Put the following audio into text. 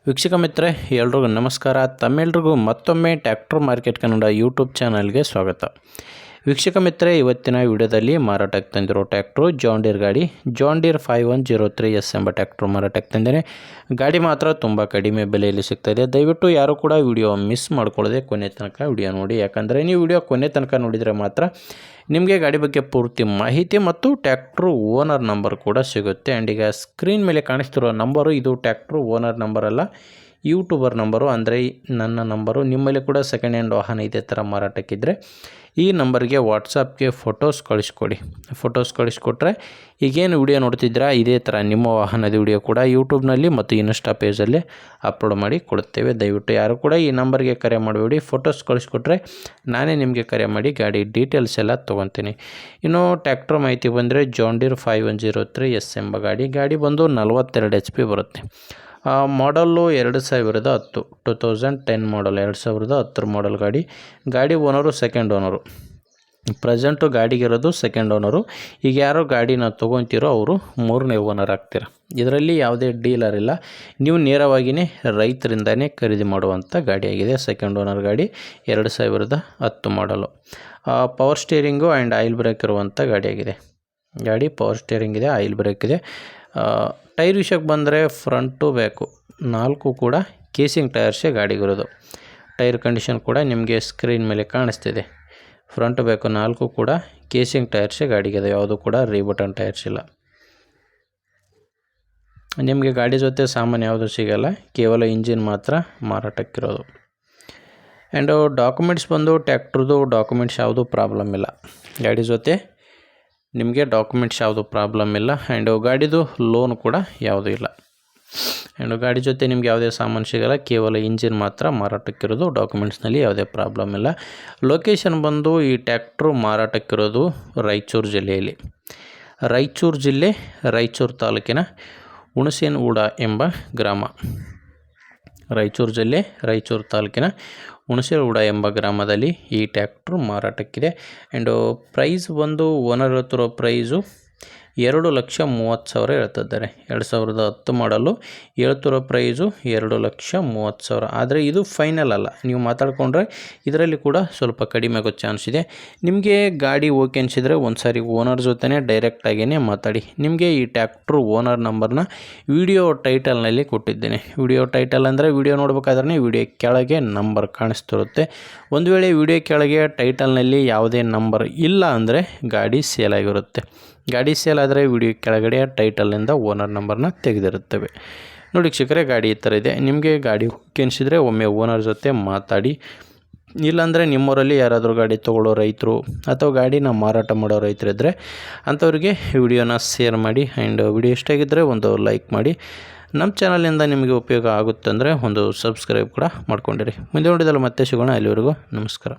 ವೀಕ್ಷಕ ಮಿತ್ರರೇ ಎಲ್ರಿಗೂ ನಮಸ್ಕಾರ. ತಮ್ಮೆಲ್ಲರಿಗೂ ಮತ್ತೊಮ್ಮೆ ಟ್ರ್ಯಾಕ್ಟರ್ ಮಾರ್ಕೆಟ್ ಕನ್ನಡ ಯೂಟ್ಯೂಬ್ ಚಾನಲ್ಗೆ ಸ್ವಾಗತ. ವೀಕ್ಷಕ ಮಿತ್ರರೇ, ಇವತ್ತಿನ ವಿಡಿಯೋದಲ್ಲಿ ಮಾರಾಟಕ್ಕೆ ತಂದಿರೋ ಟ್ರ್ಯಾಕ್ಟ್ರು ಜಾನ್ ಡೀರ್ 5103S ಎಂಬ ಟ್ರ್ಯಾಕ್ಟ್ರು ಮಾರಾಟಕ್ಕೆ ತಂದೇನೆ. ಗಾಡಿ ಮಾತ್ರ ತುಂಬ ಕಡಿಮೆ ಬೆಲೆಯಲ್ಲಿ ಸಿಗ್ತಾಯಿದೆ. ದಯವಿಟ್ಟು ಯಾರು ಕೂಡ ವಿಡಿಯೋ ಮಿಸ್ ಮಾಡ್ಕೊಳ್ಳದೆ ಕೊನೆ ತನಕ ವಿಡಿಯೋ ನೋಡಿ. ಯಾಕಂದರೆ ನೀವು ವಿಡಿಯೋ ಕೊನೆ ತನಕ ನೋಡಿದರೆ ಮಾತ್ರ ನಿಮಗೆ ಗಾಡಿ ಬಗ್ಗೆ ಪೂರ್ತಿ ಮಾಹಿತಿ ಮತ್ತು ಟ್ರ್ಯಾಕ್ಟ್ರು ಓನರ್ ನಂಬರ್ ಕೂಡ ಸಿಗುತ್ತೆ. ಆ್ಯಂಡ್ ಈಗ ಸ್ಕ್ರೀನ್ ಮೇಲೆ ಕಾಣಿಸ್ತಿರೋ ನಂಬರು ಇದು ಟ್ರ್ಯಾಕ್ಟ್ರು ಓನರ್ ನಂಬರ್ ಅಲ್ಲ, ಯೂಟ್ಯೂಬರ್ ನಂಬರು. ಅಂದರೆ ನನ್ನ ನಂಬರು. ನಿಮ್ಮಲ್ಲಿ ಕೂಡ ಸೆಕೆಂಡ್ ಹ್ಯಾಂಡ್ ವಾಹನ ಇದೇ ಥರ ಮಾರಾಟಕ್ಕಿದ್ದರೆ ಈ ನಂಬರ್ಗೆ ವಾಟ್ಸಪ್ಗೆ ಫೋಟೋಸ್ ಕಳಿಸ್ಕೊಡಿ. ಫೋಟೋಸ್ ಕಳಿಸ್ಕೊಟ್ರೆ ಈಗೇನು ವಿಡಿಯೋ ನೋಡ್ತಿದ್ದೀರಾ ಇದೇ ಥರ ನಿಮ್ಮ ವಾಹನದ ವಿಡಿಯೋ ಕೂಡ ಯೂಟ್ಯೂಬ್ನಲ್ಲಿ ಮತ್ತು ಇನ್ಸ್ಟಾ ಪೇಜಲ್ಲಿ ಅಪ್ಲೋಡ್ ಮಾಡಿ ಕೊಡುತ್ತೇವೆ. ದಯವಿಟ್ಟು ಯಾರು ಕೂಡ ಈ ನಂಬರ್ಗೆ ಕರೆ ಮಾಡಬೇಡಿ. ಫೋಟೋಸ್ ಕಳಿಸ್ಕೊಟ್ರೆ ನಾನೇ ನಿಮಗೆ ಕರೆ ಮಾಡಿ ಗಾಡಿ ಡೀಟೇಲ್ಸ್ ಎಲ್ಲ ತೊಗೊತೀನಿ. ಇನ್ನು ಟ್ರ್ಯಾಕ್ಟರ್ ಮಾಹಿತಿ ಬಂದರೆ ಜಾನ್ ಡೀರ್ 5103S ಎಂಬ ಗಾಡಿ ಬಂದು 42 HP ಬರುತ್ತೆ. ಮಾಡಲ್ಲು 2010 ಮಾಡಲ್, 2010 ಮಾಡಲ್ ಗಾಡಿ ಓನರು ಸೆಕೆಂಡ್ ಓನರು. ಪ್ರೆಸೆಂಟು ಗಾಡಿಗಿರೋದು ಸೆಕೆಂಡ್ ಓನರು. ಈಗ ಯಾರೋ ಗಾಡಿನ ತೊಗೊತೀರೋ ಅವರು 3ನೇ ಓನರ್ ಆಗ್ತೀರ. ಇದರಲ್ಲಿ ಯಾವುದೇ ಡೀಲರ್ ಇಲ್ಲ, ನೀವು ನೇರವಾಗಿಯೇ ರೈತರಿಂದನೇ ಖರೀದಿ ಮಾಡುವಂಥ ಗಾಡಿಯಾಗಿದೆ. ಸೆಕೆಂಡ್ ಓನರ್ ಗಾಡಿ, 2010 ಮಾಡಲು. Power steering and oil brake ಇರುವಂಥ ಗಾಡಿಯಾಗಿದೆ. ಗಾಡಿ ಪವರ್ ಸ್ಟೀರಿಂಗ್ ಇದೆ, ಆಯಿಲ್ ಬ್ರೇಕ್ ಇದೆ. ಟೈರ್ ವಿಷಯಕ್ಕೆ ಬಂದರೆ ಫ್ರಂಟು ಬ್ಯಾಕು 4 ಕೂಡ ಕೇಸಿಂಗ್ ಟೈರ್ಸೇ ಗಾಡಿಗಿರೋದು. ಟೈರ್ ಕಂಡೀಷನ್ ಕೂಡ ನಿಮಗೆ ಸ್ಕ್ರೀನ್ ಮೇಲೆ ಕಾಣಿಸ್ತಿದೆ. ಫ್ರಂಟ್ ಬ್ಯಾಕು 4 ಕೂಡ ಕೇಸಿಂಗ್ ಟೈರ್ಸೇ ಗಾಡಿಗಿದೆ, ಯಾವುದು ಕೂಡ ರೀಬಟನ್ ಟೈರ್ಸ್ ಇಲ್ಲ. ನಿಮಗೆ ಗಾಡಿ ಜೊತೆ ಸಾಮಾನು ಯಾವುದು ಸಿಗೋಲ್ಲ, ಕೇವಲ ಇಂಜಿನ್ ಮಾತ್ರ ಮಾರಾಟಕ್ಕಿರೋದು. ಆ್ಯಂಡ್ ಡಾಕ್ಯುಮೆಂಟ್ಸ್ ಬಂದು ಟ್ರ್ಯಾಕ್ಟ್ರದ್ದು ಡಾಕ್ಯುಮೆಂಟ್ಸ್ ಯಾವುದು ಪ್ರಾಬ್ಲಮ್ ಇಲ್ಲ. ಗಾಡಿ ಜೊತೆ ನಿಮಗೆ ಡಾಕ್ಯುಮೆಂಟ್ಸ್ ಯಾವುದು ಪ್ರಾಬ್ಲಮ್ ಇಲ್ಲ. ಆ್ಯಂಡ್ ಗಾಡಿದು ಲೋನ್ ಕೂಡ ಯಾವುದೂ ಇಲ್ಲ. ಆ್ಯಂಡ್ ಗಾಡಿ ಜೊತೆ ನಿಮ್ಗೆ ಯಾವುದೇ ಸಾಮಾನು ಸಿಗೋಲ್ಲ, ಕೇವಲ ಇಂಜಿನ್ ಮಾತ್ರ ಮಾರಾಟಕ್ಕಿರೋದು. ಡಾಕ್ಯುಮೆಂಟ್ಸ್ನಲ್ಲಿ ಯಾವುದೇ ಪ್ರಾಬ್ಲಮ್ ಇಲ್ಲ. ಲೊಕೇಶನ್ ಬಂದು ಈ ಟ್ರ್ಯಾಕ್ಟ್ರು ಮಾರಾಟಕ್ಕಿರೋದು ರಾಯಚೂರು ಜಿಲ್ಲೆಯಲ್ಲಿ. ರಾಯಚೂರು ಜಿಲ್ಲೆ, ರಾಯಚೂರು ತಾಲೂಕಿನ ಹುಣಸೇನೂಡ ಎಂಬ ಗ್ರಾಮ. ರಾಯಚೂರು ಜಿಲ್ಲೆ, ರಾಯಚೂರು ತಾಲೂಕಿನ ಹುಣಸೇನೂಡ ಎಂಬ ಗ್ರಾಮದಲ್ಲಿ ಈ ಟ್ರ್ಯಾಕ್ಟ್ರು ಮಾರಾಟಕ್ಕಿದೆ. ಆ್ಯಂಡ್ ಪ್ರೈಸ್ ಬಂದು ಓನರ್ ಹೇಳ್ತಿರೋ ಪ್ರೈಸು 2,30,000 ಹೇಳ್ತಿದ್ದಾರೆ. 2010 ಮಾಡಲು ಹೇಳ್ತಿರೋ ಪ್ರೈಸು 2,30,000. ಆದರೆ ಇದು ಫೈನಲ್ ಅಲ್ಲ, ನೀವು ಮಾತಾಡಿಕೊಂಡ್ರೆ ಇದರಲ್ಲಿ ಕೂಡ ಸ್ವಲ್ಪ ಕಡಿಮೆ ಆಗೋ ಚಾನ್ಸ್ ಇದೆ. ನಿಮಗೆ ಗಾಡಿ ಓಕೆ ಅನಿಸಿದರೆ ಒಂದು ಸಾರಿ ಓನರ್ ಜೊತೆನೇ ಡೈರೆಕ್ಟಾಗಿಯೇ ಮಾತಾಡಿ. ನಿಮಗೆ ಈ ಟ್ರ್ಯಾಕ್ಟ್ರು ಓನರ್ ನಂಬರ್ನ ವಿಡಿಯೋ ಟೈಟಲ್ನಲ್ಲಿ ಕೊಟ್ಟಿದ್ದೇನೆ. ವಿಡಿಯೋ ಟೈಟಲ್ ಅಂದರೆ ವಿಡಿಯೋ ನೋಡ್ಬೇಕಾದ್ರೆ ವಿಡಿಯೋ ಕೆಳಗೆ ನಂಬರ್ ಕಾಣಿಸ್ತಿರುತ್ತೆ. ಒಂದು ವೇಳೆ ವಿಡಿಯೋ ಕೆಳಗೆ ಟೈಟಲ್ನಲ್ಲಿ ಯಾವುದೇ ನಂಬರ್ ಇಲ್ಲ ಅಂದರೆ ಗಾಡಿ ಸೇಲ್ ಆಗಿರುತ್ತೆ. ಗಾಡಿ ಸೇಲ್ ಆದರೆ ವಿಡಿಯೋ ಕೆಳಗಡೆ ಟೈಟಲಿಂದ ಓನರ್ ನಂಬರ್ನ ತೆಗೆದಿರುತ್ತವೆ. ನೋಡಿ ವೀಕ್ಷಕರೇ, ಗಾಡಿ ಈ ಥರ ಇದೆ. ನಿಮಗೆ ಗಾಡಿ ಓಕೆ ಅನಿಸಿದರೆ ಒಮ್ಮೆ ಓನರ್ ಜೊತೆ ಮಾತಾಡಿ. ಇಲ್ಲಾಂದರೆ ನಿಮ್ಮೂರಲ್ಲಿ ಯಾರಾದರೂ ಗಾಡಿ ತೊಗೊಳ್ಳೋ ರೈತರು ಅಥವಾ ಗಾಡಿನ ಮಾರಾಟ ಮಾಡೋ ರೈತರಿದ್ದರೆ ಅಂಥವ್ರಿಗೆ ವಿಡಿಯೋನ ಶೇರ್ ಮಾಡಿ. ಆ್ಯಂಡ್ ವಿಡಿಯೋ ಇಷ್ಟ ಆಗಿದ್ದರೆ ಒಂದು ಲೈಕ್ ಮಾಡಿ. ನಮ್ಮ ಚಾನಲಿಂದ ನಿಮಗೆ ಉಪಯೋಗ ಆಗುತ್ತಂದರೆ ಒಂದು ಸಬ್ಸ್ಕ್ರೈಬ್ ಕೂಡ ಮಾಡ್ಕೊಂಡಿರಿ. ಮುಂದೆ ನೋಡಿದಲ್ಲಿ ಮತ್ತೆ ಸಿಗೋಣ. ಅಲ್ಲಿವರೆಗೂ ನಮಸ್ಕಾರ.